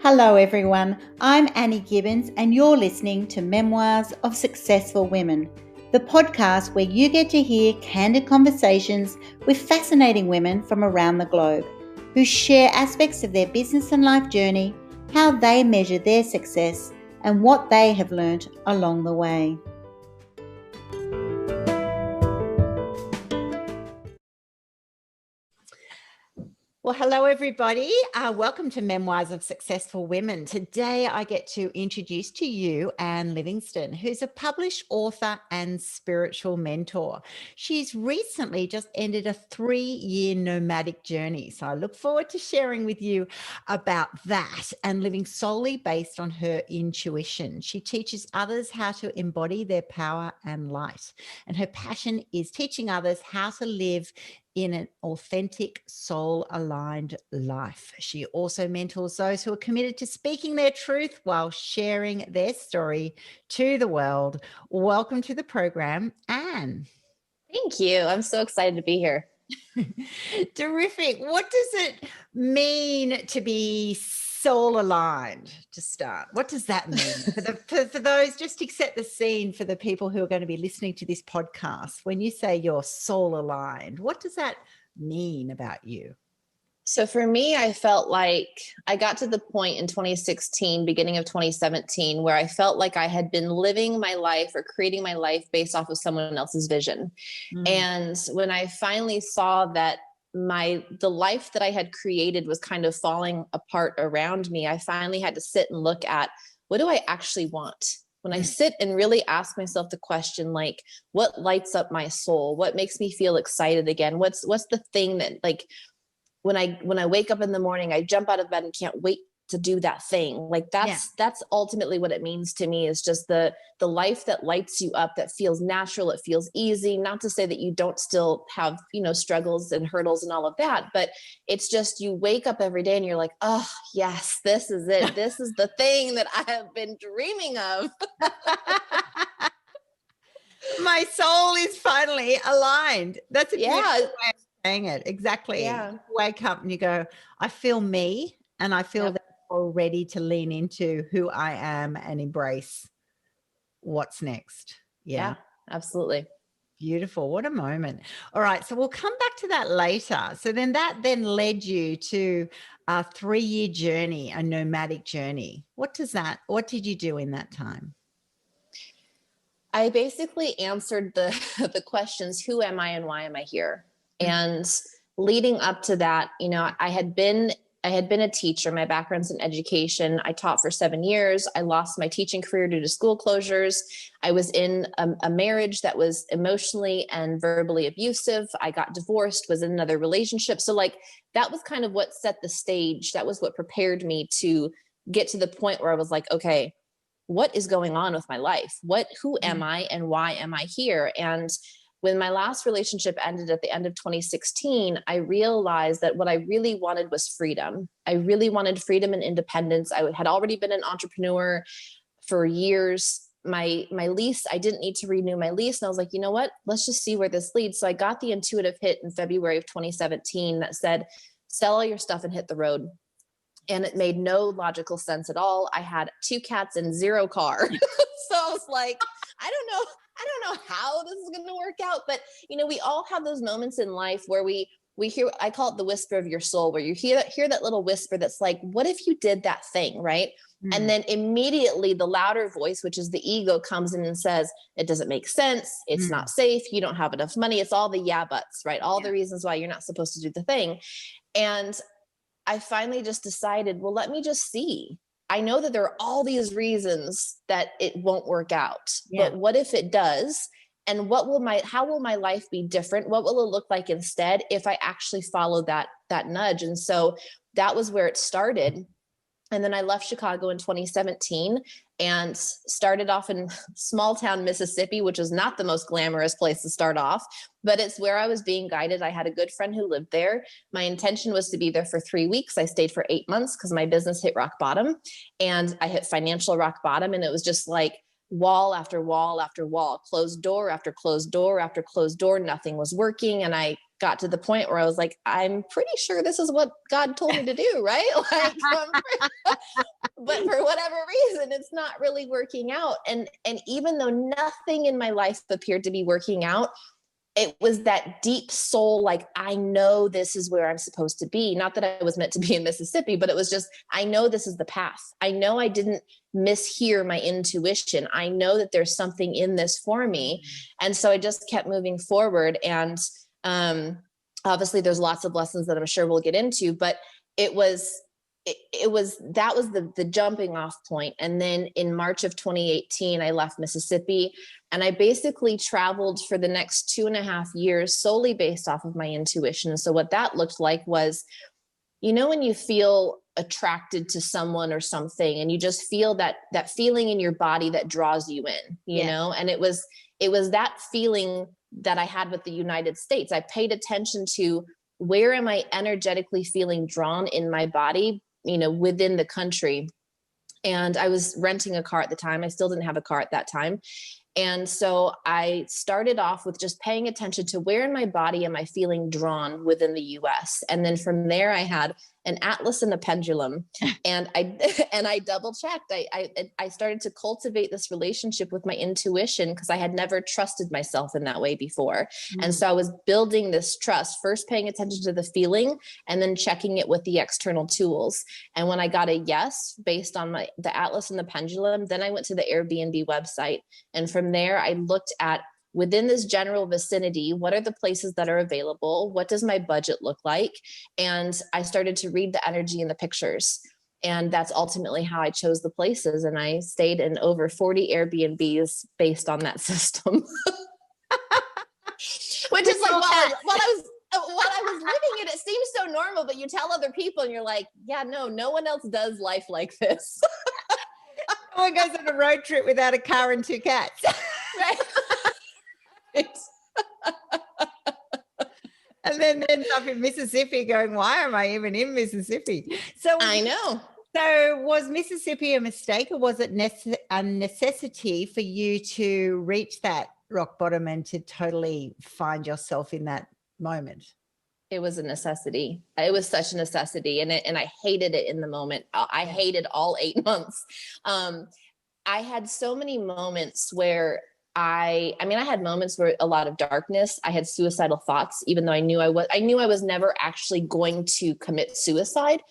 Hello, everyone. I'm Annie Gibbins, and you're listening to Memoirs of Successful Women, the podcast where you get to hear candid conversations with fascinating women from around the globe who share aspects of their business and life journey, how they measure their success, and what they have learnt along the way. Well, hello, everybody. Welcome to Memoirs of Successful Women. Today, I get to introduce to you Anne Livingston, who's a published author and spiritual mentor. She's recently just ended a 3-year nomadic journey. So I look forward to sharing with you about that and living solely based on her intuition. She teaches others how to embody their power and light. And her passion is teaching others how to live in an authentic, soul-aligned life. She also mentors those who are committed to speaking their truth while sharing their story to the world. Welcome to the program, Anne. Thank you. I'm so excited to be here. Terrific. What does it mean to be soul aligned to start? What does that mean? For those, just to set the scene for the people who are going to be listening to this podcast, when you say you're soul aligned, what does that mean about you? So for me, I felt like I got to the point in 2016, beginning of 2017, where I felt like I had been living my life or creating my life based off of someone else's vision. And when I finally saw that the life that I had created was kind of falling apart around me, I finally had to sit and look at, what do I actually want? When I sit and really ask myself the question, like, what lights up my soul? What makes me feel excited again? What's the thing that, like, when I wake up in the morning, I jump out of bed and can't wait to do that thing. Like that's ultimately what it means to me, is just the life that lights you up, that feels natural. It feels easy. Not to say that you don't still have, struggles and hurdles and all of that, but it's just, you wake up every day and you're like, oh yes, this is it. This is the thing that I have been dreaming of. My soul is finally aligned. That's a beautiful way of saying it. Exactly. Yeah. You wake up and you go, I feel me, and I feel that I'm ready to lean into who I am and embrace what's next. Yeah, absolutely. Beautiful. What a moment. All right. So we'll come back to that later. So that led you to a 3-year journey, a nomadic journey. What did you do in that time? I basically answered the questions, who am I and why am I here? And leading up to that, I had been a teacher. My background's in education. I taught for 7 years. I lost my teaching career due to school closures. I was in a marriage that was emotionally and verbally abusive. I got divorced, was in another relationship. So that was kind of what set the stage. That was what prepared me to get to the point where I was like, okay, what is going on with my life? Who am I and why am I here? And when my last relationship ended at the end of 2016, I realized that what I really wanted was freedom. I really wanted freedom and independence. I had already been an entrepreneur for years. My lease, I didn't need to renew my lease. And I was like, you know what? Let's just see where this leads. So I got the intuitive hit in February of 2017 that said, sell all your stuff and hit the road. And it made no logical sense at all. I had 2 cats and 0 car. So I was like, I don't know how this is going to work out. But, we all have those moments in life where we hear, I call it the whisper of your soul, where you hear that little whisper that's like, what if you did that thing, right? And then immediately the louder voice, which is the ego, comes in and says, it doesn't make sense. It's not safe. You don't have enough money. It's all the yeah buts, right? All the reasons why you're not supposed to do the thing. And I finally just decided, well, let me just see. I know that there are all these reasons that it won't work out, but what if it does? And how will my life be different? What will it look like instead if I actually follow that nudge? And so that was where it started. And then I left Chicago in 2017 and started off in small town Mississippi, which is not the most glamorous place to start off, but it's where I was being guided. I had a good friend who lived there. My intention was to be there for 3 weeks. I stayed for 8 months because my business hit rock bottom and I hit financial rock bottom. And it was just like, wall after wall after wall, closed door after closed door after closed door. Nothing was working. And I got to the point where I was like, I'm pretty sure this is what God told me to do, right? Like, but for whatever reason, it's not really working out. And even though nothing in my life appeared to be working out, it was that deep soul, like, I know this is where I'm supposed to be. Not that I was meant to be in Mississippi, but it was just, I know this is the path. I know I didn't mishear my intuition. I know that there's something in this for me. And so I just kept moving forward. And obviously there's lots of lessons that I'm sure we'll get into, but that was the jumping off point. And then in March of 2018, I left Mississippi, and I basically traveled for the next 2.5 years solely based off of my intuition. So what that looked like was, when you feel attracted to someone or something, and you just feel that feeling in your body that draws you in, you know, and it was that feeling that I had with the United States. I paid attention to, where am I energetically feeling drawn in my body, within the country. And I was renting a car at the time. I still didn't have a car at that time. And so I started off with just paying attention to, where in my body am I feeling drawn within the US? And then from there, I had an atlas and a pendulum, and I double checked. I started to cultivate this relationship with my intuition, because I had never trusted myself in that way before. And so I was building this trust, first paying attention to the feeling, and then checking it with the external tools. And when I got a yes, based on the atlas and the pendulum, then I went to the Airbnb website. And from there, I looked at, within this general vicinity, what are the places that are available? What does my budget look like? And I started to read the energy in the pictures. And that's ultimately how I chose the places. And I stayed in over 40 Airbnbs based on that system. Which is like, while I was living it, it seems so normal, but you tell other people and you're like, yeah, no one else does life like this. No one goes on a road trip without a car and 2 cats. Right. And then ends up in Mississippi going, why am I even in Mississippi? So I know. So was Mississippi a mistake, or was it a necessity for you to reach that rock bottom and to totally find yourself in that moment? It was a necessity. It was such a necessity. And I hated it in the moment. I hated all 8 months. I had so many moments where I had moments where a lot of darkness. I had suicidal thoughts, even though I knew I was never actually going to commit suicide.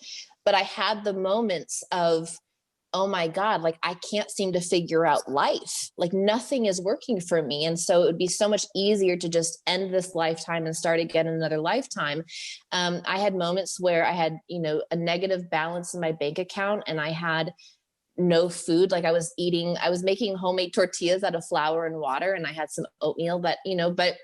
But I had the moments of, oh my God, like, I can't seem to figure out life. Like, nothing is working for me. And so it would be so much easier to just end this lifetime and start again in another lifetime. I had moments where I had, a negative balance in my bank account, and I had no food. Like, I was making homemade tortillas out of flour and water, and I had some oatmeal that, but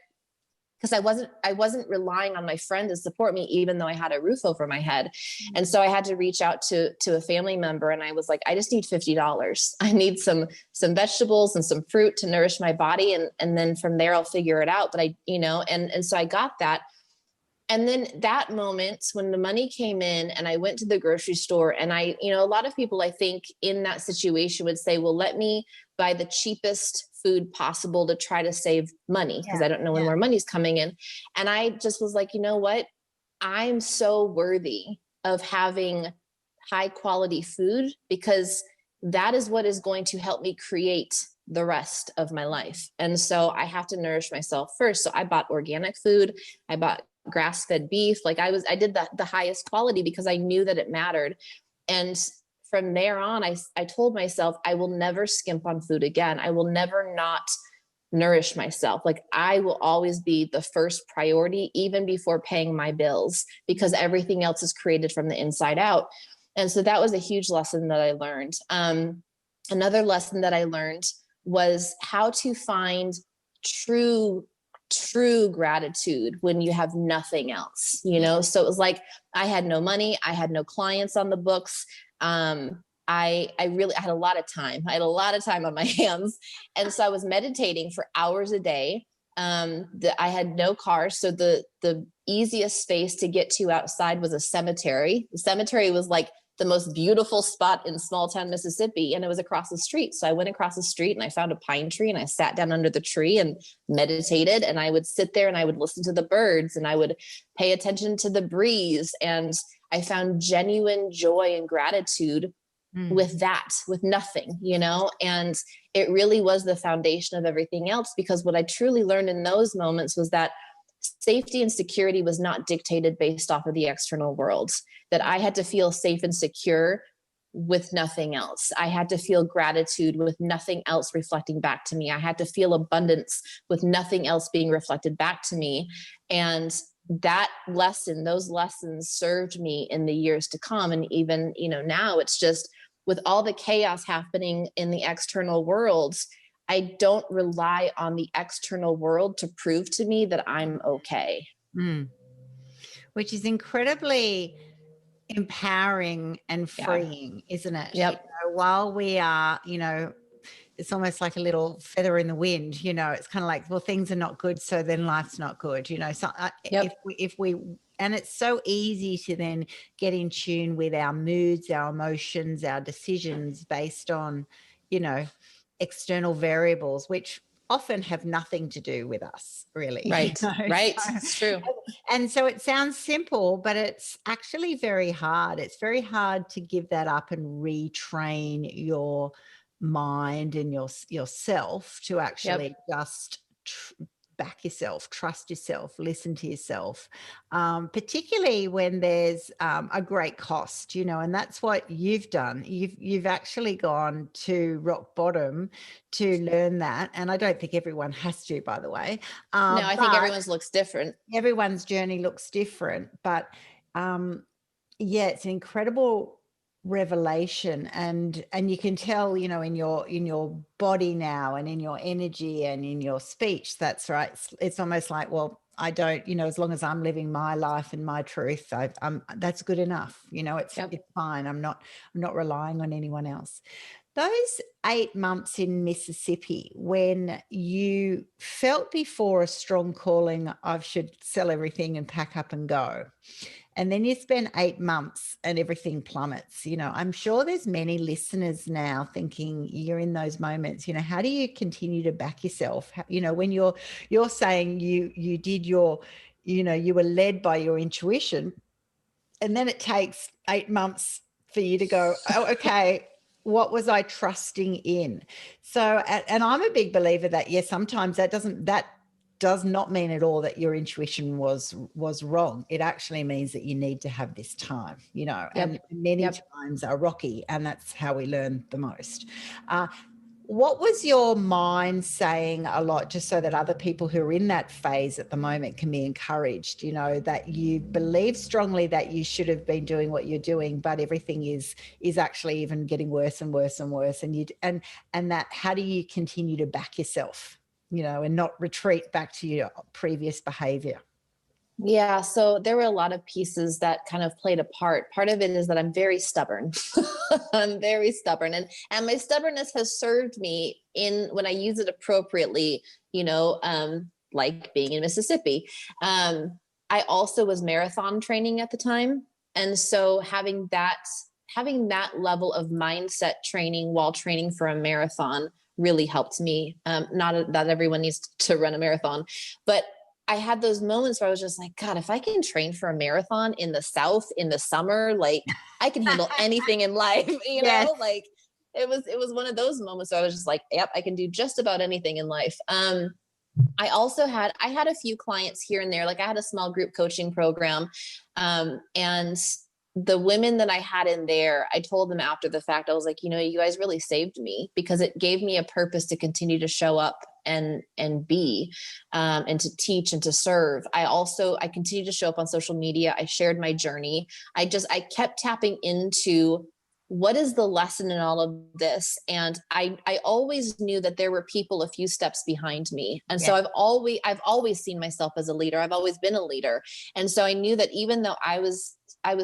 because I wasn't relying on my friend to support me, even though I had a roof over my head. And so I had to reach out to a family member, and I was like, I just need $50. I need some vegetables and some fruit to nourish my body. And then from there, I'll figure it out. But and so I got that. And then that moment when the money came in and I went to the grocery store, and a lot of people, I think, in that situation would say, well, let me buy the cheapest food possible to try to save money, because I don't know when more money's coming in. And I just was like, you know what? I'm so worthy of having high quality food, because that is what is going to help me create the rest of my life. And so I have to nourish myself first. So I bought organic food. I bought grass-fed beef. Like, I did the highest quality, because I knew that it mattered. And from there on, I told myself, I will never skimp on food again. I will never not nourish myself. Like, I will always be the first priority, even before paying my bills, because everything else is created from the inside out. And so that was a huge lesson that I learned. Another lesson that I learned was how to find true gratitude when you have nothing else, So it was like, I had no money. I had no clients on the books. I had a lot of time. I had a lot of time on my hands. And so I was meditating for hours a day. I had no car. So the easiest space to get to outside was a cemetery. The cemetery was like the most beautiful spot in small town Mississippi, and it was across the street. So I went across the street and I found a pine tree and I sat down under the tree and meditated, and I would sit there and I would listen to the birds and I would pay attention to the breeze. And I found genuine joy and gratitude with that, with nothing, and it really was the foundation of everything else, because what I truly learned in those moments was that safety and security was not dictated based off of the external world, that I had to feel safe and secure with nothing else. I had to feel gratitude with nothing else reflecting back to me. I had to feel abundance with nothing else being reflected back to me. And those lessons served me in the years to come. And even, now it's just with all the chaos happening in the external world, I don't rely on the external world to prove to me that I'm okay. Which is incredibly empowering and freeing, isn't it? Yep. While we are, it's almost like a little feather in the wind, it's kind of like, well, things are not good, so then life's not good, so if we and it's so easy to then get in tune with our moods, our emotions, our decisions based on, external variables, which often have nothing to do with us, really. Right. Right. It's true. And so it sounds simple, but it's actually very hard. It's very hard to give that up and retrain your mind and yourself to actually just back yourself, trust yourself, listen to yourself, particularly when there's a great cost, and that's what you've done. You've actually gone to rock bottom to learn that. And I don't think everyone has to, by the way. No, I think everyone's looks different. Everyone's journey looks different, but it's an incredible revelation, and you can tell, in your body now and in your energy and in your speech. That's right. It's almost like, well, I don't, as long as I'm living my life and my truth, that's good enough. It's fine. I'm not relying on anyone else. Those 8 months in Mississippi, when you felt before a strong calling, I should sell everything and pack up and go, and then you spend 8 months and everything plummets, I'm sure there's many listeners now thinking you're in those moments, how do you continue to back yourself? When you're saying you did your, you were led by your intuition, and then it takes 8 months for you to go, oh, okay, what was I trusting in? So, and I'm a big believer that, sometimes that does not mean at all that your intuition was wrong. It actually means that you need to have this time, and many times are rocky, and that's how we learn the most. What was your mind saying a lot, just so that other people who are in that phase at the moment can be encouraged, that you believe strongly that you should have been doing what you're doing, but everything is actually even getting worse and worse and worse. And that, how do you continue to back yourself, and not retreat back to your previous behavior? Yeah. So there were a lot of pieces that kind of played a part. Part of it is that I'm very stubborn. I'm very stubborn. And my stubbornness has served me when I use it appropriately, like being in Mississippi. I also was marathon training at the time. And so having that level of mindset training while training for a marathon really helped me. Not that everyone needs to run a marathon, but I had those moments where I was just like, God, if I can train for a marathon in the South in the summer, like I can handle anything in life, like it was one of those moments where I was just like, yep, I can do just about anything in life. I had a few clients here and there, like I had a small group coaching program. And the women that I had in there, I told them after the fact, I was like, you guys really saved me, because it gave me a purpose to continue to show up and be, and to teach and to serve. I continued to show up on social media. I shared my journey. I kept tapping into what is the lesson in all of this. And I always knew that there were people a few steps behind me. And so I've always seen myself as a leader. I've always been a leader. And so I knew that even though I was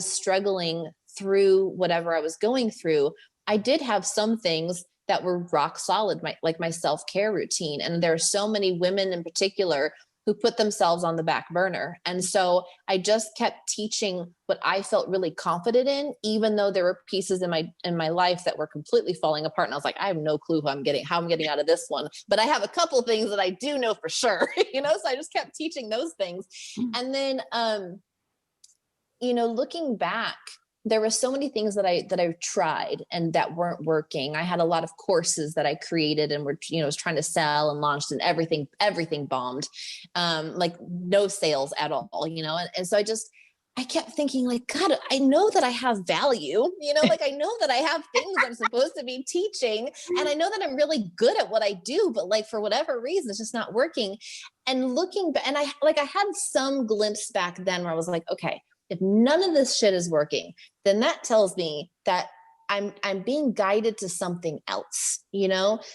struggling through whatever I was going through, I did have some things that were rock solid, like my self-care routine. And there are so many women in particular who put themselves on the back burner. And so I just kept teaching what I felt really confident in, even though there were pieces in my life that were completely falling apart. And I was like, I have no clue how I'm getting out of this one, but I have a couple of things that I do know for sure, so I just kept teaching those things. And then, looking back, there were so many things that I tried and that weren't working. I had a lot of courses that I created and was trying to sell and launched, and everything bombed. Like no sales at all, and so I kept thinking like, God, I know that I have value, like I know that I have things I'm supposed to be teaching. And I know that I'm really good at what I do, but like, for whatever reason, it's just not working. And looking back, and I had some glimpse back then where I was like, okay, if none of this shit is working, then that tells me that I'm being guided to something else,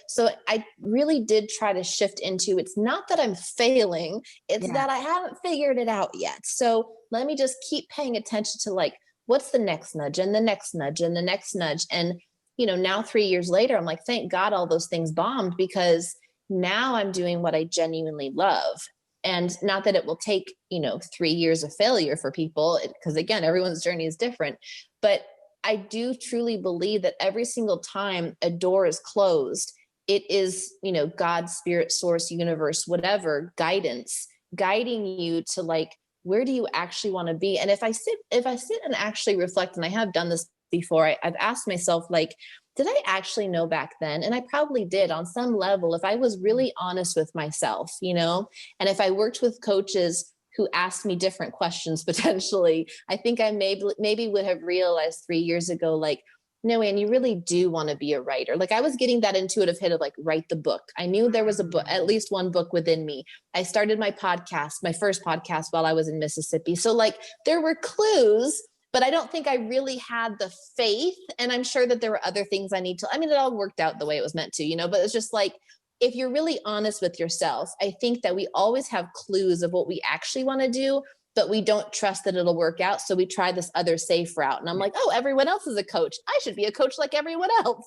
So I really did try to shift into, it's not that I'm failing, it's that I haven't figured it out yet. So let me just keep paying attention to like, what's the next nudge and the next nudge and the next nudge. And, now 3 years later, I'm like, thank God all those things bombed, because now I'm doing what I genuinely love. And not that it will take, 3 years of failure for people, because again, everyone's journey is different. But I do truly believe that every single time a door is closed, it is, God's spirit, source, universe, whatever, guidance, guiding you to like, where do you actually want to be? And if I sit and actually reflect, and I have done this before, I've asked myself, like, did I actually know back then? And I probably did on some level, if I was really honest with myself, and if I worked with coaches who asked me different questions, potentially, I think I maybe would have realized 3 years ago, like, no, Anne, you really do want to be a writer. Like I was getting that intuitive hit of like, write the book. I knew there was a book, at least one book within me. I started my first podcast while I was in Mississippi. So like there were clues, but I don't think I really had the faith. And I'm sure that there were other things it all worked out the way it was meant to, but it's just like, if you're really honest with yourself, I think that we always have clues of what we actually want to do, but we don't trust that it'll work out. So we try this other safe route. And I'm like, oh, everyone else is a coach. I should be a coach like everyone else,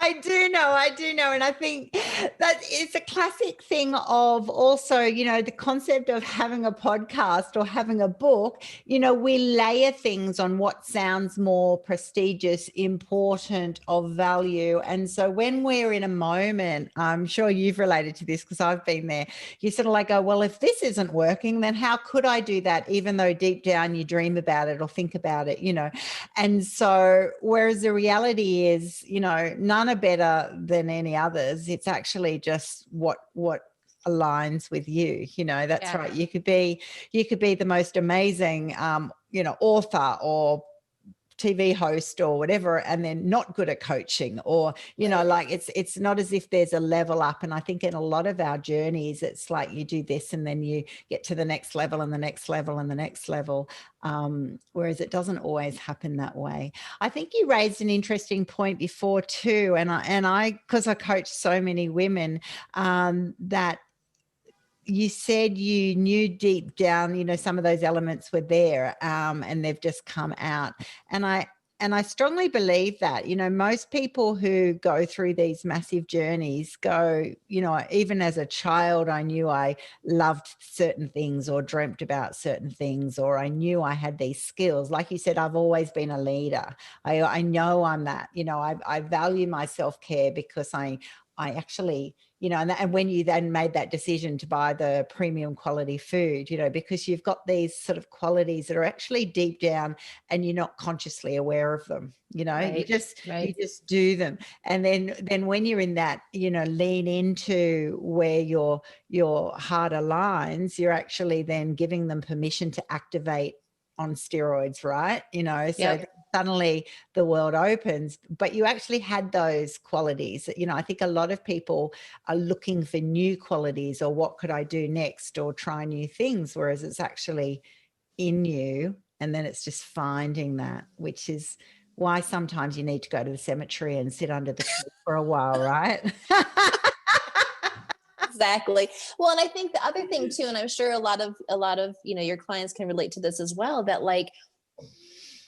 I do know. And I think that it's a classic thing of also, the concept of having a podcast or having a book, we layer things on what sounds more prestigious, important, of value. And so when we're in a moment, I'm sure you've related to this because I've been there, you sort of like go, well, if this isn't working, then how could I do that? Even though deep down you dream about it or think about it, And so, whereas the reality is, none are better than any others. It's actually just what aligns with you. That's right. You could be the most amazing, author or TV host or whatever, and then not good at coaching, or like it's not as if there's a level up. And I think in a lot of our journeys, it's like you do this and then you get to the next level and the next level and the next level, whereas it doesn't always happen that way. I think you raised an interesting point before too, and I because I coach so many women, that you said you knew deep down, some of those elements were there, and they've just come out. And I strongly believe that, most people who go through these massive journeys go, even as a child, I knew I loved certain things or dreamt about certain things, or I knew I had these skills. Like you said, I've always been a leader. I know I'm that, I value my self-care because I actually, and when you then made that decision to buy the premium quality food, because you've got these sort of qualities that are actually deep down and you're not consciously aware of them, Right, you just do them. And then when you're in that, lean into where your heart aligns, you're actually then giving them permission to activate on steroids, right? So suddenly the world opens, but you actually had those qualities. I think a lot of people are looking for new qualities, or what could I do next, or try new things, whereas it's actually in you. And then it's just finding that, which is why sometimes you need to go to the cemetery and sit under the tree for a while, right? Exactly. Well, and I think the other thing too, and I'm sure a lot of, your clients can relate to this as well, that like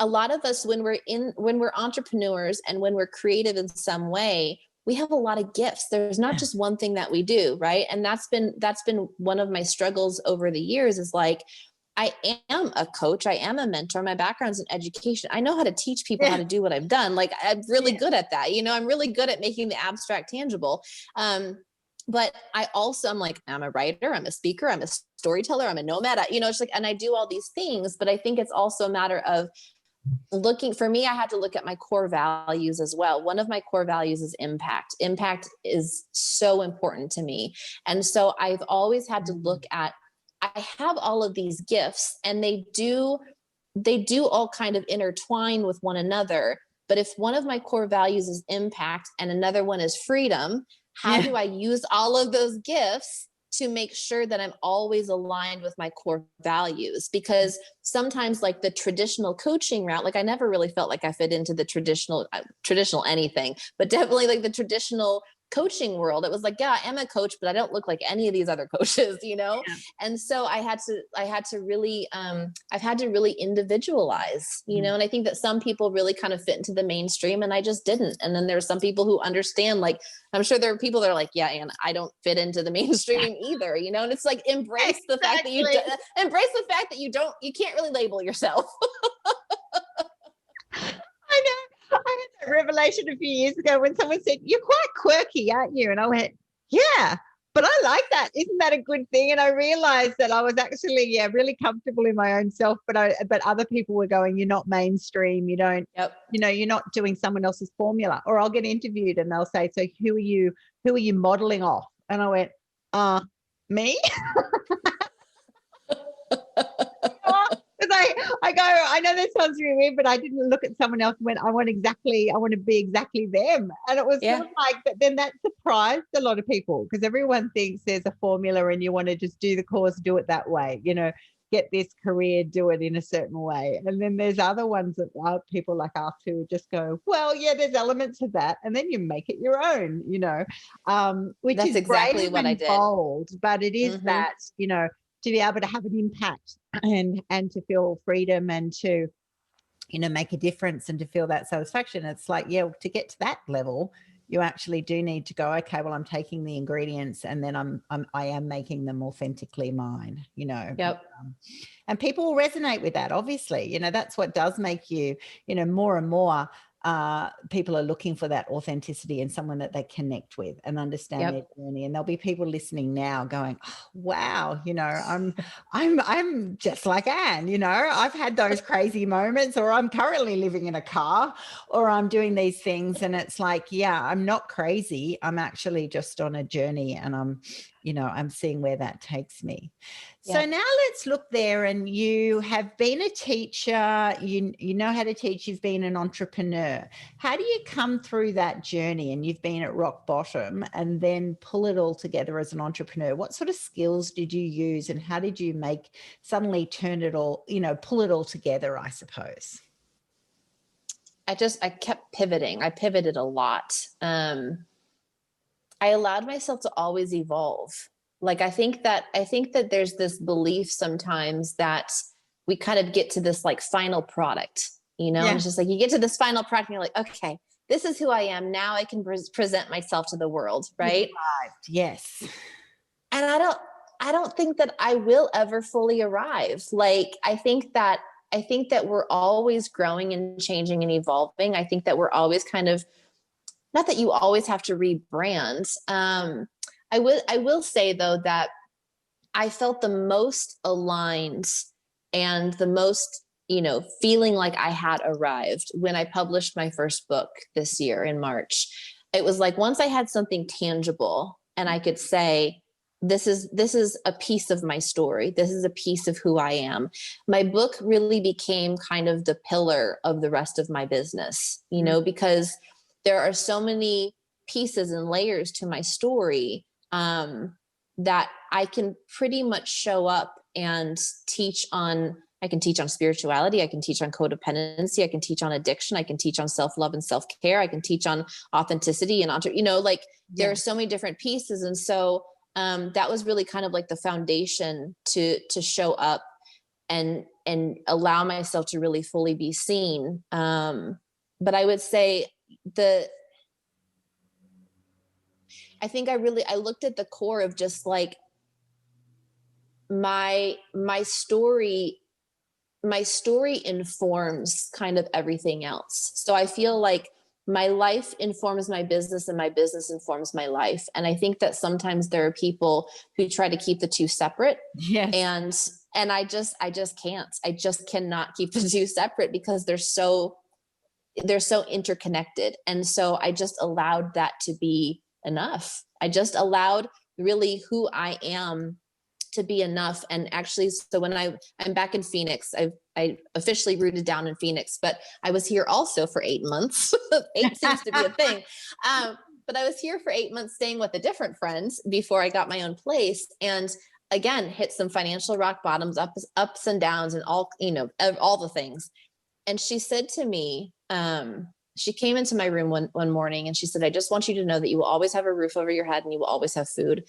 a lot of us, when we're entrepreneurs and when we're creative in some way, we have a lot of gifts. There's not just one thing that we do, right? And that's been one of my struggles over the years, is like, I am a coach. I am a mentor. My background's in education. I know how to teach people how to do what I've done. Like, I'm really good at that. You know, I'm really good at making the abstract tangible. But I'm like, I'm a writer, I'm a speaker, I'm a storyteller, I'm a nomad. You know, it's like, and I do all these things, but I think it's also a matter of for me, I had to look at my core values as well. One of my core values is impact. Impact is so important to me. And so I've always had to look at, I have all of these gifts, and they do all kind of intertwine with one another. But if one of my core values is impact and another one is freedom, how do I use all of those gifts to make sure that I'm always aligned with my core values? Because sometimes, like the traditional coaching route, like I never really felt like I fit into the traditional anything, but definitely like the traditional coaching world. It was like, yeah, I am a coach, but I don't look like any of these other coaches, you know? Yeah. And so I've had to really individualize, you know? And I think that some people really kind of fit into the mainstream, and I just didn't. And then there's some people who understand, like, I'm sure there are people that are like, yeah, and I don't fit into the mainstream either, you know? And it's like, embrace the fact that you can't really label yourself. I know. I had that revelation a few years ago when someone said, "You're quite quirky, aren't you?" And I went, "Yeah, but I like that. Isn't that a good thing?" And I realized that I was actually, really comfortable in my own self, but other people were going, "You're not mainstream. You don't, you're not doing someone else's formula." Or I'll get interviewed and they'll say, "So who are you modeling off?" And I went, me? I go, I know that sounds really weird, but I didn't look at someone else and went, I want to be exactly them. And it was sort of like, but then that surprised a lot of people, because everyone thinks there's a formula and you want to just do the course, do it that way, get this career, do it in a certain way. And then there's other ones that are people like us who just go, well, yeah, there's elements of that. And then you make it your own, which That's is exactly brave what I and did. Bold, but it is that, to be able to have an impact and to feel freedom and to, make a difference and to feel that satisfaction. It's like, to get to that level, you actually do need to go, okay, well, I'm taking the ingredients and then I am making them authentically mine, Yep. And people will resonate with that, obviously. That's what does make you, more and more people are looking for that authenticity and someone that they connect with and understand their journey. And there'll be people listening now going, oh, wow, I'm just like Anne, I've had those crazy moments, or I'm currently living in a car, or I'm doing these things. And it's like, I'm not crazy. I'm actually just on a journey, and I'm seeing where that takes me. So now let's look there. And you have been a teacher, you know how to teach, you've been an entrepreneur. How do you come through that journey? And you've been at rock bottom and then pull it all together as an entrepreneur. What sort of skills did you use, and how did you suddenly turn it all, pull it all together, I suppose? I kept pivoting. I pivoted a lot. I allowed myself to always evolve. Like, I think that there's this belief sometimes that we kind of get to this like final product, and it's just like, you get to this final product and you're like, okay, this is who I am. Now I can present myself to the world. Right. Yes. And I don't think that I will ever fully arrive. Like, I think that we're always growing and changing and evolving. I think that we're always kind of, not that you always have to rebrand. I will say, though, that I felt the most aligned and the most, feeling like I had arrived when I published my first book this year in March. It was like, once I had something tangible and I could say, this is a piece of my story, this is a piece of who I am, my book really became kind of the pillar of the rest of my business, because there are so many pieces and layers to my story that I can pretty much show up and teach on. I can teach on spirituality. I can teach on codependency. I can teach on addiction. I can teach on self-love and self-care. I can teach on authenticity and there are so many different pieces. And so that was really kind of like the foundation to show up and allow myself to really fully be seen. But I would say I think I looked at the core of just like my story. My story informs kind of everything else. So I feel like my life informs my business and my business informs my life. And I think that sometimes there are people who try to keep the two separate. Yes. And I just can't. I just cannot keep the two separate because they're so interconnected. And so I just allowed that to be enough. I just allowed really who I am to be enough. And actually, so when I'm back in Phoenix, I officially rooted down in Phoenix, but I was here also for 8 months. 8 seems to be a thing. But I was here for 8 months staying with a different friend before I got my own place. And again, hit some financial rock bottoms, ups and downs and all the things. And she said to me, she came into my room one morning and she said, I just want you to know that you will always have a roof over your head and you will always have food.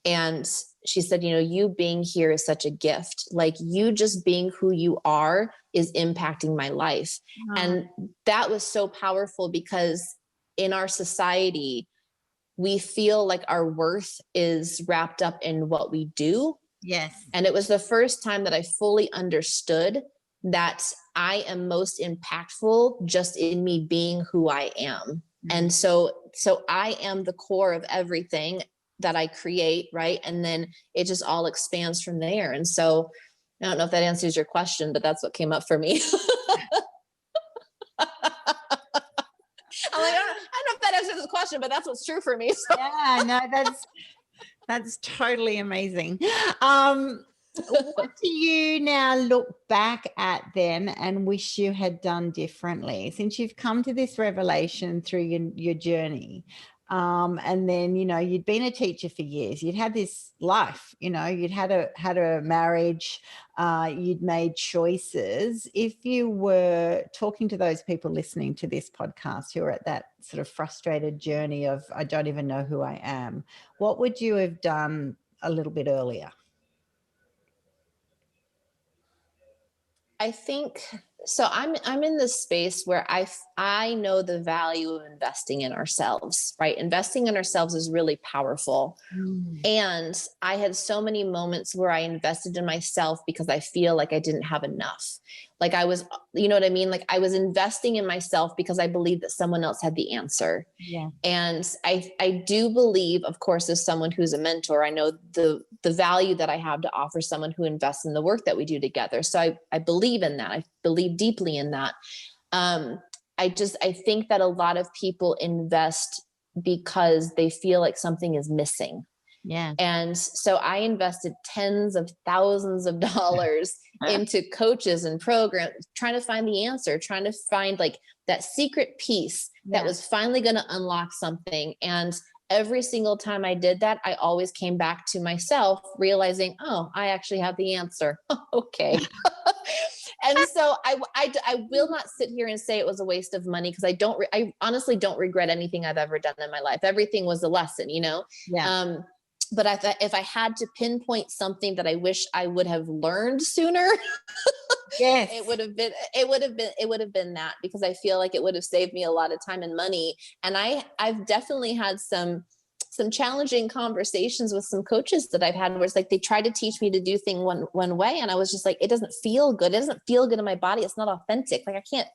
And she said, you being here is such a gift. Like you just being who you are is impacting my life. Wow. And that was so powerful because in our society, we feel like our worth is wrapped up in what we do. Yes. And it was the first time that I fully understood that I am most impactful just in me being who I am. Mm-hmm. And so I am the core of everything that I create, right? And then it just all expands from there. And so I don't know if that answers your question, but that's what came up for me. I'm like, I don't know if that answers the question, but that's what's true for me. So. Yeah, no, that's totally amazing. What do you now look back at then and wish you had done differently since you've come to this revelation through your journey? And then, you'd been a teacher for years, you'd had this life, you'd had a marriage, you'd made choices. If you were talking to those people listening to this podcast who are at that sort of frustrated journey of, I don't even know who I am, what would you have done a little bit earlier? I think so. I'm in this space where I know the value of investing in ourselves, right? Investing in ourselves is really powerful. And I had so many moments where I invested in myself because I feel like I didn't have enough. Like I was, you know what I mean? Like I was investing in myself because I believed that someone else had the answer. Yeah. And I do believe, of course, as someone who's a mentor, I know the value that I have to offer someone who invests in the work that we do together. So I believe in that. I believe deeply in that. I think that a lot of people invest because they feel like something is missing. Yeah. And so I invested tens of thousands of dollars into coaches and programs, trying to find the answer, trying to find like that secret piece that was finally going to unlock something. And every single time I did that, I always came back to myself, realizing, oh, I actually have the answer. Okay. And so I will not sit here and say it was a waste of money because I honestly don't regret anything I've ever done in my life. Everything was a lesson, Yeah. But if I had to pinpoint something that I wish I would have learned sooner, yes, it would have been that, because I feel like it would have saved me a lot of time and money. And I've definitely had some challenging conversations with some coaches that I've had where it's like they tried to teach me to do things one way, and I was just like, it doesn't feel good. It doesn't feel good in my body. It's not authentic. Like I can't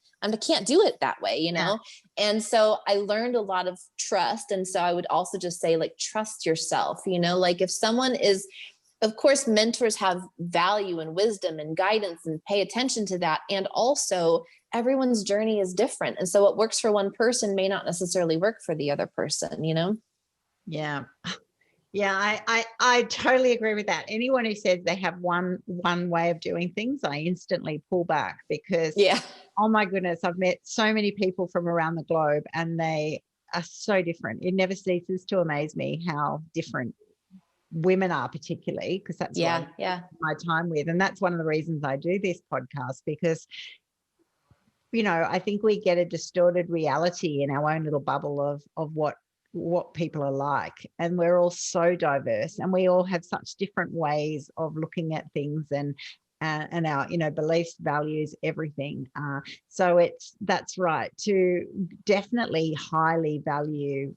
do it that way, Yeah. And so I learned a lot of trust. And so I would also just say, like, trust yourself, like if someone is, of course, mentors have value and wisdom and guidance, and pay attention to that. And also everyone's journey is different. And so what works for one person may not necessarily work for the other person, Yeah. Yeah, I totally agree with that. Anyone who says they have one way of doing things, I instantly pull back because, oh my goodness, I've met so many people from around the globe and they are so different. It never ceases to amaze me how different women are, particularly because that's what I spend my time with. And that's one of the reasons I do this podcast, because I think we get a distorted reality in our own little bubble of what people are like, and we're all so diverse and we all have such different ways of looking at things and our beliefs, values, everything. So that's right, to definitely highly value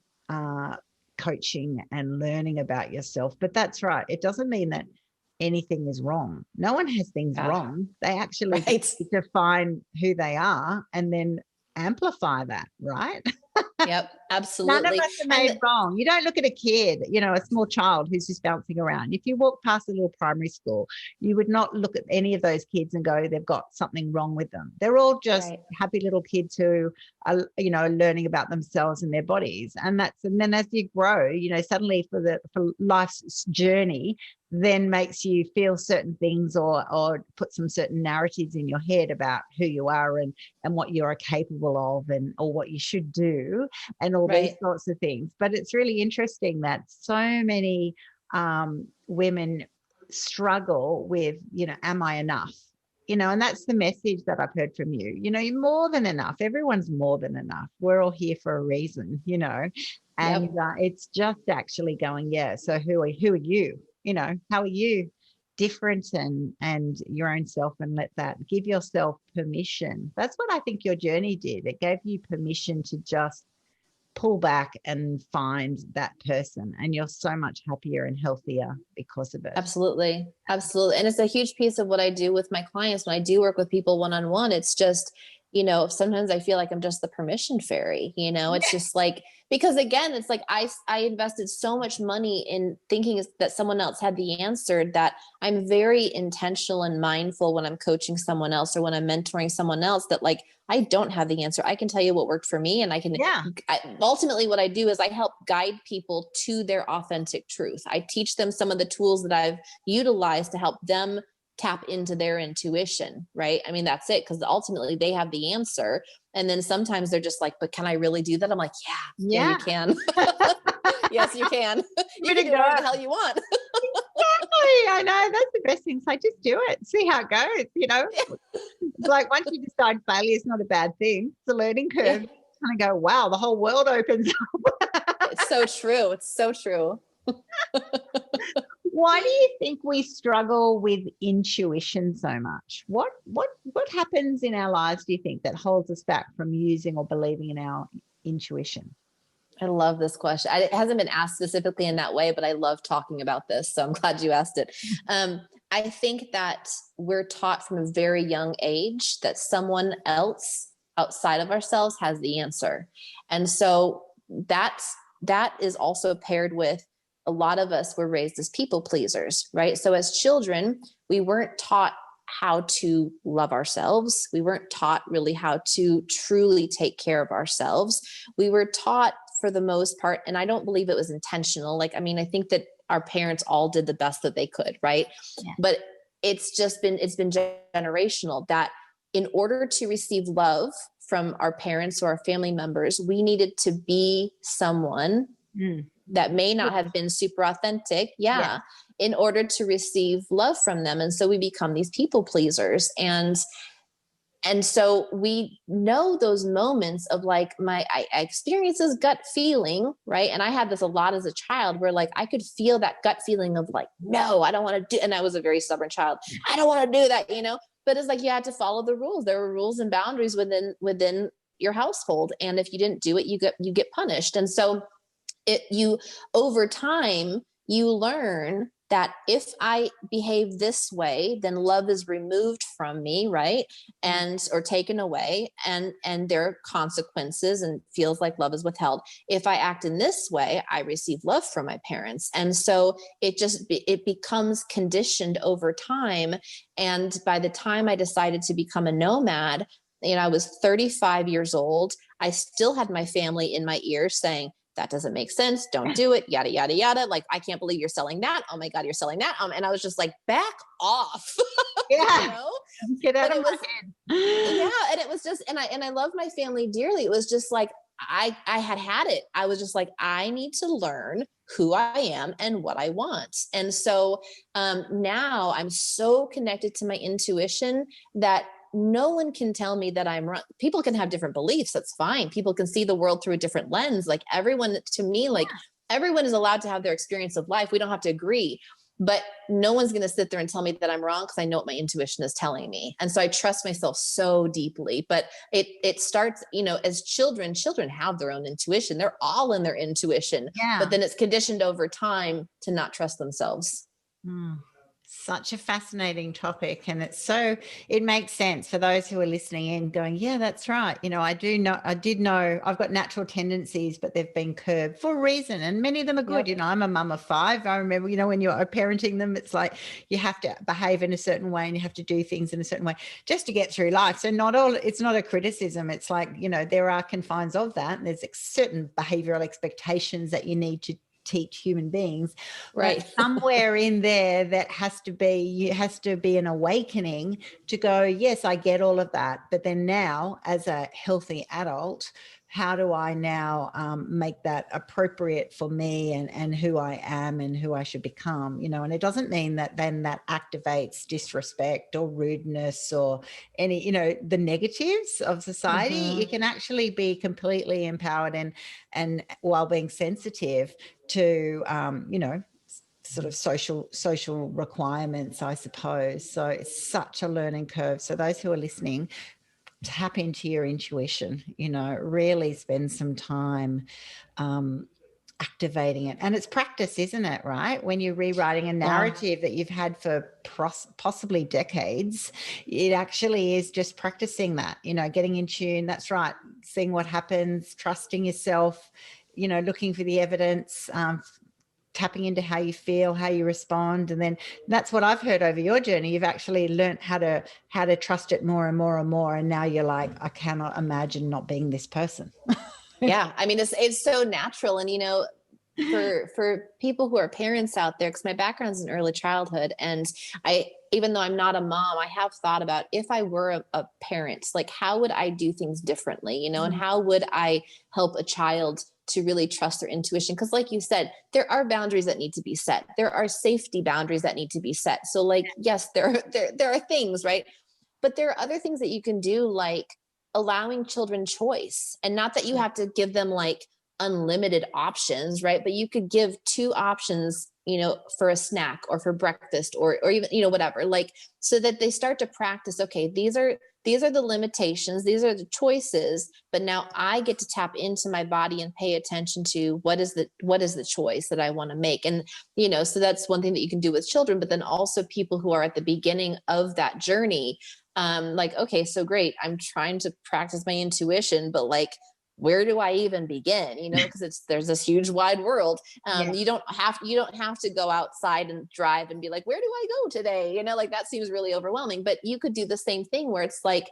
coaching and learning about yourself. But that's right. It doesn't mean that anything is wrong. No one has things wrong. They actually Right. define who they are and then amplify that, right? Yep, None of absolutely. us are And made wrong. You don't look at a kid, a small child who's just bouncing around. If you walk past a little primary school, you would not look at any of those kids and go, they've got something wrong with them. They're all just right. happy little kids who are, learning about themselves and their bodies. And then as you grow, suddenly for life's journey, then makes you feel certain things or put some certain narratives in your head about who you are and what you are capable of or what you should do and all these Right. sorts of things. But it's really interesting that so many women struggle with, am I enough? And that's the message that I've heard from you. You're more than enough. Everyone's more than enough. We're all here for a reason, and Yep. it's just actually going, yeah. So who are you? How are you different and your own self, and let that give yourself permission. That's what I think your journey did. It gave you permission to just pull back and find that person, and you're so much happier and healthier because of it. Absolutely. Absolutely. And it's a huge piece of what I do with my clients. When I do work with people one-on-one, it's just, sometimes I feel like I'm just the permission fairy, it's just like, because again, it's like, I invested so much money in thinking that someone else had the answer, that I'm very intentional and mindful when I'm coaching someone else or when I'm mentoring someone else, that like, I don't have the answer. I can tell you what worked for me. And ultimately what I do is I help guide people to their authentic truth. I teach them some of the tools that I've utilized to help them tap into their intuition, right? I mean, that's it, because ultimately they have the answer. And then sometimes they're just like, but can I really do that? I'm like, yeah, you can. Yes, you can. You can do whatever the hell you want. Exactly. I know. That's the best thing. So just do it. See how it goes, It's like once you decide failure is not a bad thing, it's a learning curve. Yeah. You kind of go, wow, the whole world opens up. It's so true. It's so true. Why do you think we struggle with intuition so much? What happens in our lives, do you think, that holds us back from using or believing in our intuition? I love this question. It hasn't been asked specifically in that way, but I love talking about this. So I'm glad you asked it. I think that we're taught from a very young age that someone else outside of ourselves has the answer. And so that is also paired with, a lot of us were raised as people pleasers, right? So as children, we weren't taught how to love ourselves. We weren't taught really how to truly take care of ourselves. We were taught, for the most part, and I don't believe it was intentional. Like, I mean, I think that our parents all did the best that they could, right? Yeah. But it's been generational, that in order to receive love from our parents or our family members, we needed to be someone that may not have been super authentic. Yeah. In order to receive love from them. And so we become these people pleasers. And so we know those moments of like, I experience this gut feeling, right? And I had this a lot as a child, where like, I could feel that gut feeling of like, no, I don't want to do. And I was a very stubborn child. I don't want to do that, but it's like, you had to follow the rules. There were rules and boundaries within your household. And if you didn't do it, you get punished. And so over time, you learn that if I behave this way, then love is removed from me, right? Or taken away, and there are consequences, and feels like love is withheld. If I act in this way, I receive love from my parents. And so it becomes conditioned over time. And by the time I decided to become a nomad, I was 35 years old. I still had my family in my ear saying, that doesn't make sense. Don't do it. Yada, yada, yada. Like, I can't believe you're selling that. Oh my God, you're selling that. And I was just like, back off. Yeah. Get out of my head. Yeah. And it was just, and I love my family dearly. It was just like, I had it. I was just like, I need to learn who I am and what I want. And so now I'm so connected to my intuition that no one can tell me that I'm wrong. People can have different beliefs. That's fine. People can see the world through a different lens. Like everyone, to me, like everyone is allowed to have their experience of life. We don't have to agree. but no one's going to sit there and tell me that I'm wrong, because I know what my intuition is telling me. And so I trust myself so deeply. But it starts, as children have their own intuition. They're all in their intuition, Yeah. but then it's conditioned over time to not trust themselves. Such a fascinating topic. And it makes sense for those who are listening in going, yeah, that's right. I did know I've got natural tendencies, but they've been curbed for a reason. And many of them are good. Yep. I'm a mum of 5. I remember, when you're parenting them, it's like you have to behave in a certain way and you have to do things in a certain way just to get through life. So it's not a criticism. It's like, there are confines of that. And there's certain behavioral expectations that you need to teach human beings, right? But somewhere in there that has to be an awakening to go, yes, I get all of that, but then now as a healthy adult, how do I now make that appropriate for me and who I am and who I should become, and it doesn't mean that then that activates disrespect or rudeness or any, the negatives of society. You can actually be completely empowered and while being sensitive to, sort of social requirements, I suppose. So it's such a learning curve. So those who are listening, tap into your intuition, really spend some time activating it. And it's practice, isn't it? Right? When you're rewriting a narrative that you've had for possibly decades, it actually is just practicing that, getting in tune. That's right. Seeing what happens, trusting yourself, looking for the evidence, tapping into how you feel, how you respond. And then that's what I've heard over your journey. You've actually learned how to trust it more and more and more. And now you're like, I cannot imagine not being this person. Yeah. I mean, it's so natural. And, for people who are parents out there, because my background is in early childhood, and even though I'm not a mom, I have thought about, if I were a parent, like, how would I do things differently, and how would I help a child to really trust their intuition? Because like you said, there are boundaries that need to be set. There are safety boundaries that need to be set. So like, yes, there are things, right? But there are other things that you can do, like allowing children choice, and not that you have to give them like unlimited options, right? But you could give 2 options, for a snack or for breakfast or even, whatever, like, so that they start to practice, okay, these are the limitations, these are the choices, but now I get to tap into my body and pay attention to what is the choice that I want to make. And, so that's one thing that you can do with children, but then also people who are at the beginning of that journey, like, okay, so great, I'm trying to practice my intuition, but like, where do I even begin? Because there's this huge wide world. You don't have to go outside and drive and be like, where do I go today? Like, that seems really overwhelming. But you could do the same thing where it's like,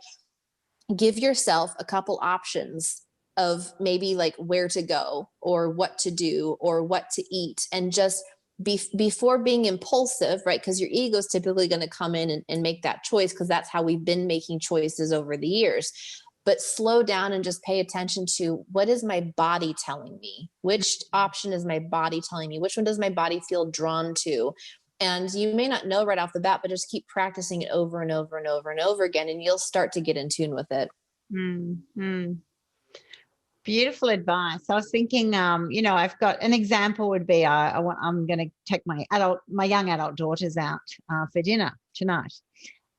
give yourself a couple options of maybe like where to go or what to do or what to eat, and just before being impulsive, right? Because your ego is typically going to come in and make that choice, because that's how we've been making choices over the years. But slow down and just pay attention to, what is my body telling me? Which option is my body telling me? Which one does my body feel drawn to? And you may not know right off the bat, but just keep practicing it over and over and over and over again, and you'll start to get in tune with it. Mm-hmm. Beautiful advice. I was thinking, I've got an example would be, I'm going to take my young adult daughters out for dinner tonight.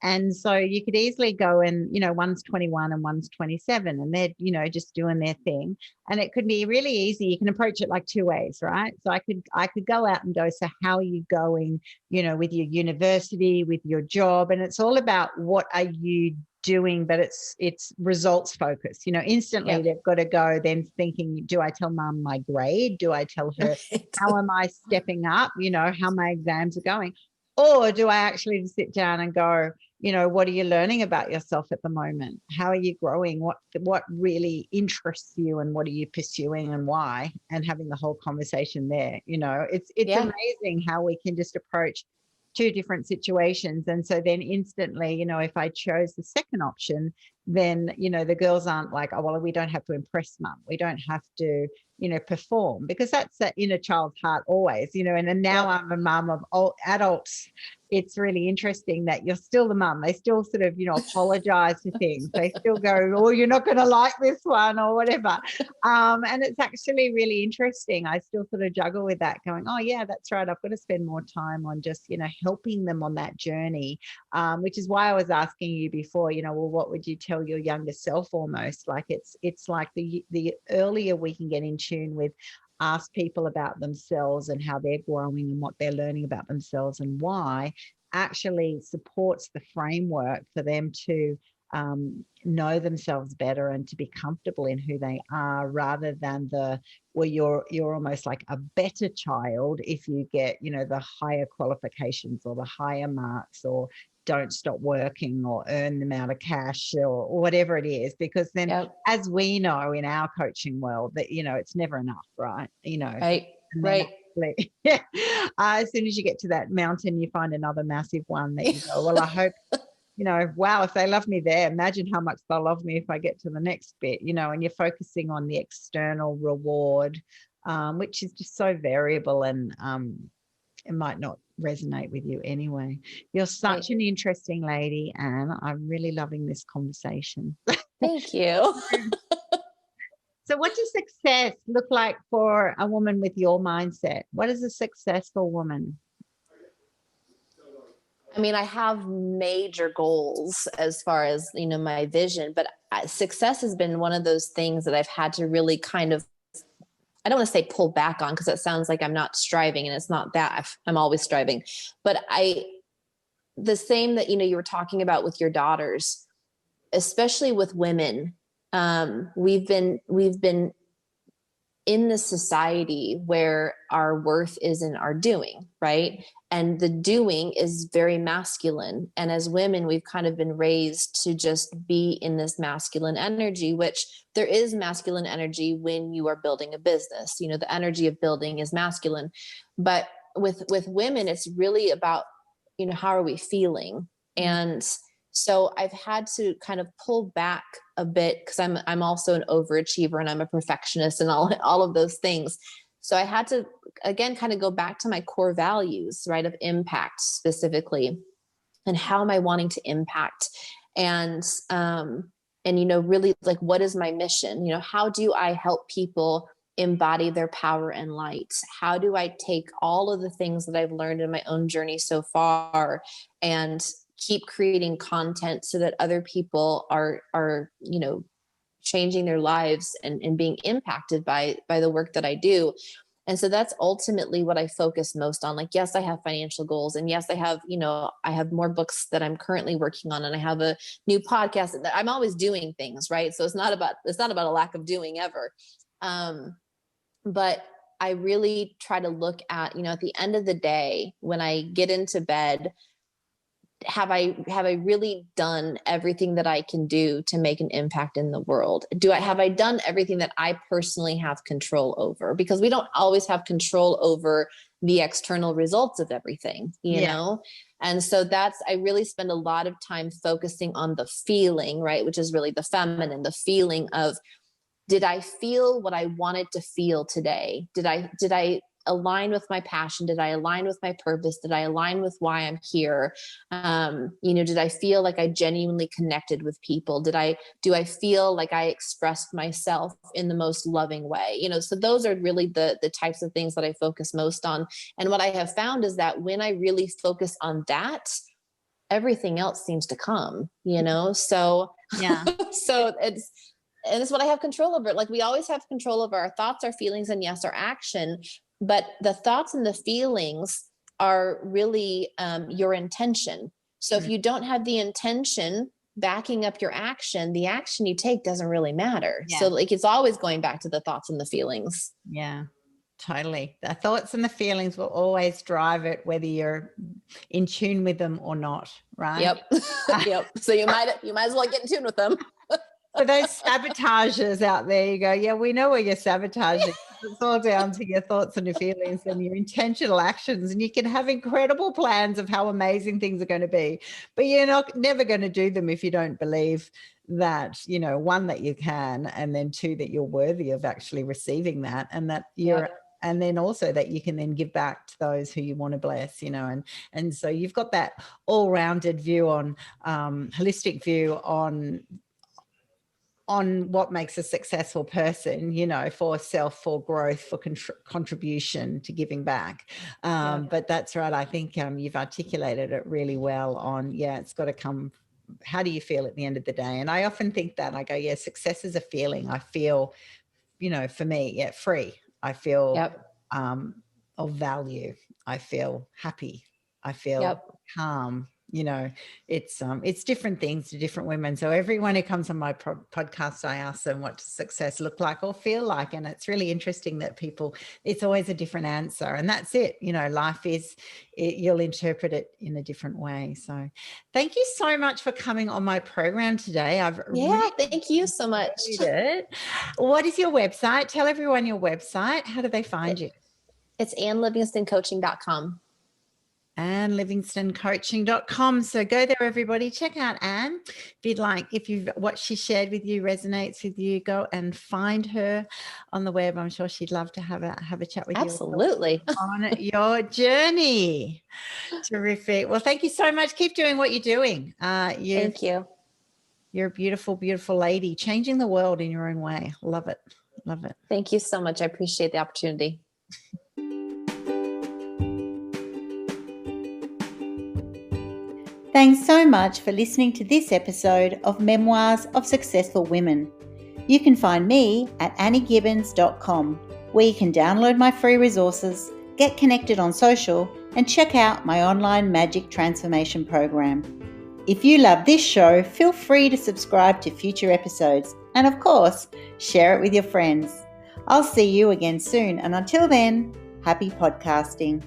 And so you could easily go and, one's 21 and one's 27, and they're, just doing their thing. And it could be really easy. You can approach it like 2 ways, right? So I could go out and go, so how are you going, with your university, with your job? And it's all about what are you doing, but it's results focused. Instantly they've got to go then thinking, do I tell mum my grade? Do I tell her how am I stepping up? How my exams are going? Or do I actually just sit down and go, what are you learning about yourself at the moment? How are you growing? What really interests you, and what are you pursuing and why? And having the whole conversation there. It's amazing how we can just approach 2 different situations. And so then instantly, if I chose the second option, then, the girls aren't like, oh, well, we don't have to impress mum. We don't have to, perform, because that's that inner child's heart always, and then now I'm a mum of all adults, it's really interesting that you're still the mum. They still sort of, apologize for things. They still go, oh, you're not going to like this one or whatever. And it's actually really interesting. I still sort of juggle with that going, oh yeah, that's right. I've got to spend more time on just, helping them on that journey, which is why I was asking you before, well, what would you tell your younger self almost? Like it's like the earlier we can get in tune with, ask people about themselves and how they're growing and what they're learning about themselves and why, actually supports the framework for them to know themselves better and to be comfortable in who they are, rather than you're almost like a better child if you get, the higher qualifications or the higher marks, or don't stop working or earn the amount of cash or whatever it is, because then as we know in our coaching world that, it's never enough, right? Right. And right. As soon as you get to that mountain, you find another massive one that you go, well, I hope, wow, if they love me there, imagine how much they'll love me if I get to the next bit, and you're focusing on the external reward, which is just so variable, and it might not resonate with you anyway. You're such an interesting lady, Anne. I'm really loving this conversation. Thank you. So what does success look like for a woman with your mindset? What is a successful woman? I mean, I have major goals as far as, my vision, but success has been one of those things that I've had to really kind of, I don't want to say pull back on, because it sounds like I'm not striving, and it's not that. I'm always striving. But the same that, you were talking about with your daughters, especially with women, we've been in this society where our worth is in our doing, right? And the doing is very masculine. And as women, we've kind of been raised to just be in this masculine energy, which there is masculine energy when you are building a business. The energy of building is masculine. But with women, it's really about, how are we feeling? And so I've had to kind of pull back a bit, because I'm also an overachiever and I'm a perfectionist and all of those things. So I had to, again, kind of go back to my core values, right, of impact specifically, and how am I wanting to impact? And really, like, what is my mission? How do I help people embody their power and light? How do I take all of the things that I've learned in my own journey so far and keep creating content so that other people are changing their lives and being impacted by the work that I do? And so that's ultimately what I focus most on. Like, yes, I have financial goals, and yes, I have, I have more books that I'm currently working on, and I have a new podcast. I'm always doing things, right? So it's not about a lack of doing ever. But I really try to look at, at the end of the day, when I get into bed, have I really done everything that I can do to make an impact in the world? Have I done everything that I personally have control over? Because we don't always have control over the external results of everything, you know? And so I really spend a lot of time focusing on the feeling, right? Which is really the feminine, the feeling of, did I feel what I wanted to feel today? Did I align with my passion? Did I align with my purpose? Did I align with why I'm here? Did I feel like I genuinely connected with people? Do I feel like I expressed myself in the most loving way? So those are really the types of things that I focus most on. And what I have found is that when I really focus on that, everything else seems to come, so so it's what I have control over. Like, we always have control over our thoughts, our feelings, and yes, our action. But the thoughts and the feelings are really your intention. So if you don't have the intention backing up your action, the action you take doesn't really matter. So like, it's always going back to the thoughts and the feelings. Yeah, totally. The thoughts and the feelings will always drive it, whether you're in tune with them or not, right? Yep. Yep. So you might as well get in tune with them. For those sabotagers out there, you go, yeah, we know where you're sabotaging. It's all down to your thoughts and your feelings and your intentional actions. And you can have incredible plans of how amazing things are going to be, but you're never going to do them if you don't believe that, one, that you can, and then two, that you're worthy of actually receiving that, and that you're and then also that you can then give back to those who you want to bless, and so you've got that all-rounded view on holistic view on what makes a successful person, for self, for growth, for contribution to giving back. But that's right. I think you've articulated it really well on, it's got to come. How do you feel at the end of the day? And I often think that I go, success is a feeling. I feel, for me, free. I feel of value. I feel happy. I feel calm. It's different things to different women. So everyone who comes on my podcast, I ask them, what does success look like or feel like? And it's really interesting that it's always a different answer. And that's it. Life is, you'll interpret it in a different way. So thank you so much for coming on my program today. Thank you so much. What is your website? Tell everyone your website. How do they find you? It's AnneLivingstonCoaching.com. AnneLivingstonCoaching.com. So go there, everybody. Check out Anne. If what she shared with you resonates with you, go and find her on the web. I'm sure she'd love to have a chat with you. Absolutely. On your journey. Terrific. Well, thank you so much. Keep doing what you're doing. Thank you. You're a beautiful, beautiful lady, changing the world in your own way. Love it. Love it. Thank you so much. I appreciate the opportunity. Thanks so much for listening to this episode of Memoirs of Successful Women. You can find me at anniegibbins.com, where you can download my free resources, get connected on social, and check out my online magic transformation program. If you love this show, feel free to subscribe to future episodes and, of course, share it with your friends. I'll see you again soon, and until then, happy podcasting.